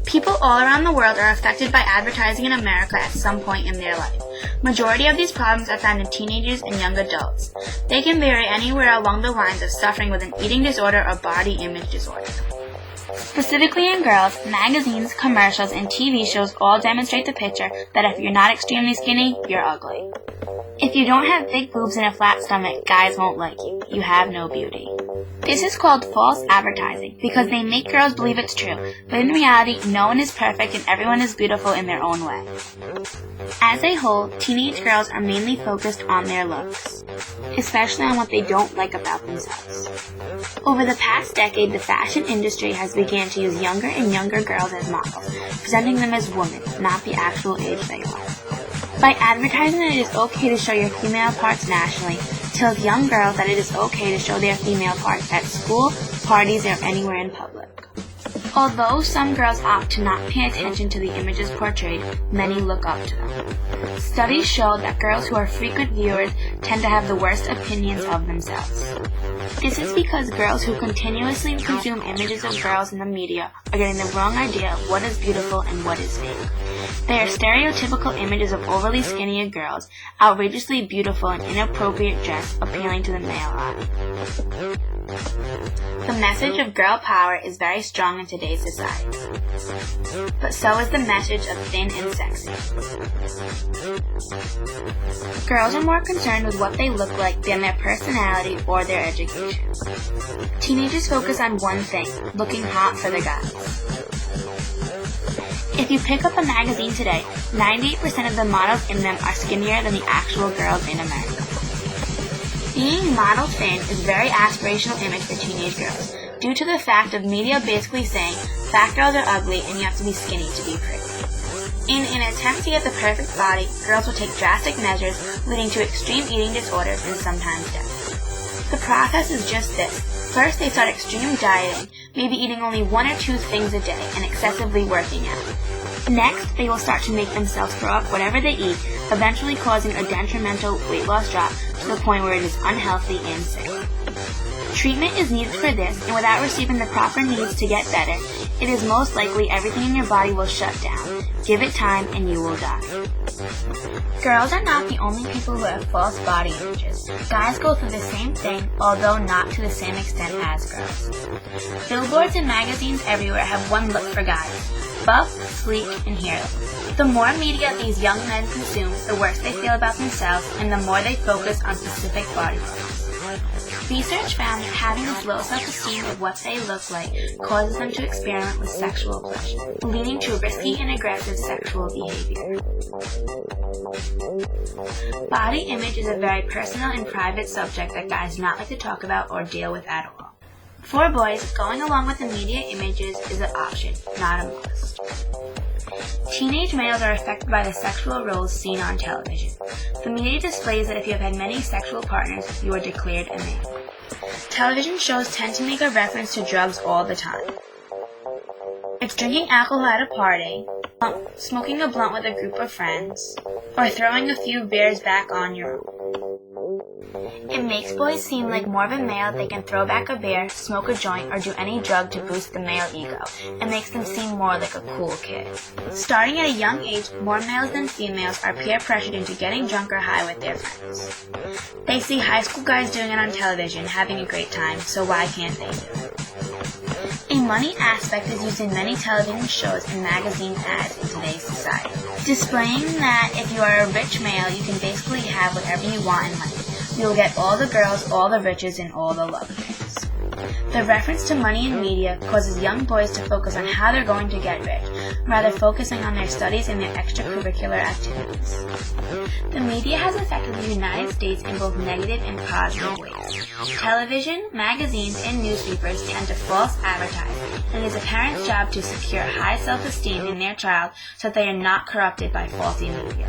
People all around the world are affected by advertising in America at some point in their life. Majority of these problems are found in teenagers and young adults. They can vary anywhere along the lines of suffering with an eating disorder or body image disorder. Specifically in girls, magazines, commercials, and TV shows all demonstrate the picture that if you're not extremely skinny, you're ugly. If you don't have big boobs and a flat stomach, guys won't like you. You have no beauty. This is called false advertising because they make girls believe it's true, but in reality, no one is perfect and everyone is beautiful in their own way. As a whole, teenage girls are mainly focused on their looks, especially on what they don't like about themselves. Over the past decade, the fashion industry has begun to use younger and younger girls as models, presenting them as women, not the actual age they are. By advertising that it is okay to show your female parts nationally, tells young girls that it is okay to show their female parts at school, parties, or anywhere in public. Although some girls opt to not pay attention to the images portrayed, many look up to them. Studies show that girls who are frequent viewers tend to have the worst opinions of themselves. This is because girls who continuously consume images of girls in the media are getting the wrong idea of what is beautiful and what is fake. They are stereotypical images of overly skinny girls, outrageously beautiful and inappropriate dress appealing to the male eye. The message of girl power is very strong in today's society, but so is the message of thin and sexy. Girls are more concerned with what they look like than their personality or their education. Teenagers focus on one thing, looking hot for the guys. If you pick up a magazine today, 98% of the models in them are skinnier than the actual girls in America. Being model thin is a very aspirational image for teenage girls, due to the fact of media basically saying fat girls are ugly and you have to be skinny to be pretty. In an attempt to get the perfect body, girls will take drastic measures leading to extreme eating disorders and sometimes death. The process is just this. First, they start extreme dieting, maybe eating only 1 or 2 things a day and excessively working out. Next, they will start to make themselves throw up whatever they eat, eventually causing a detrimental weight loss drop to the point where it is unhealthy and sick. Treatment is needed for this, and without receiving the proper needs to get better, it is most likely everything in your body will shut down. Give it time and you will die. Girls are not the only people who have false body images. Guys go through the same thing, although not to the same extent as girls. Billboards and magazines everywhere have one look for guys: buff, sleek, and hairless. The more media these young men consume, the worse they feel about themselves and the more they focus on specific body parts. Research found that having this low self-esteem of what they look like causes them to experiment with sexual pleasure, leading to risky and aggressive sexual behavior. Body image is a very personal and private subject that guys do not like to talk about or deal with at all. For boys, going along with the media images is an option, not a must. Teenage males are affected by the sexual roles seen on television. The media displays that if you have had many sexual partners, you are declared a man. Television shows tend to make a reference to drugs all the time. It's drinking alcohol at a party, smoking a blunt with a group of friends, or throwing a few beers back on your own. It makes boys seem like more of a male. They can throw back a beer, smoke a joint, or do any drug to boost the male ego, and makes them seem more like a cool kid. Starting at a young age, more males than females are peer pressured into getting drunk or high with their friends. They see high school guys doing it on television, having a great time, so why can't they do it? A money aspect is used in many television shows and magazine ads in today's society, displaying that if you are a rich male, you can basically have whatever you want in life. You will get all the girls, all the riches, and all the love things. The reference to money in media causes young boys to focus on how they're going to get rich, rather focusing on their studies and their extracurricular activities. The media has affected the United States in both negative and positive ways. Television, magazines, and newspapers tend to false advertise, and it is a parent's job to secure high self-esteem in their child so that they are not corrupted by faulty media.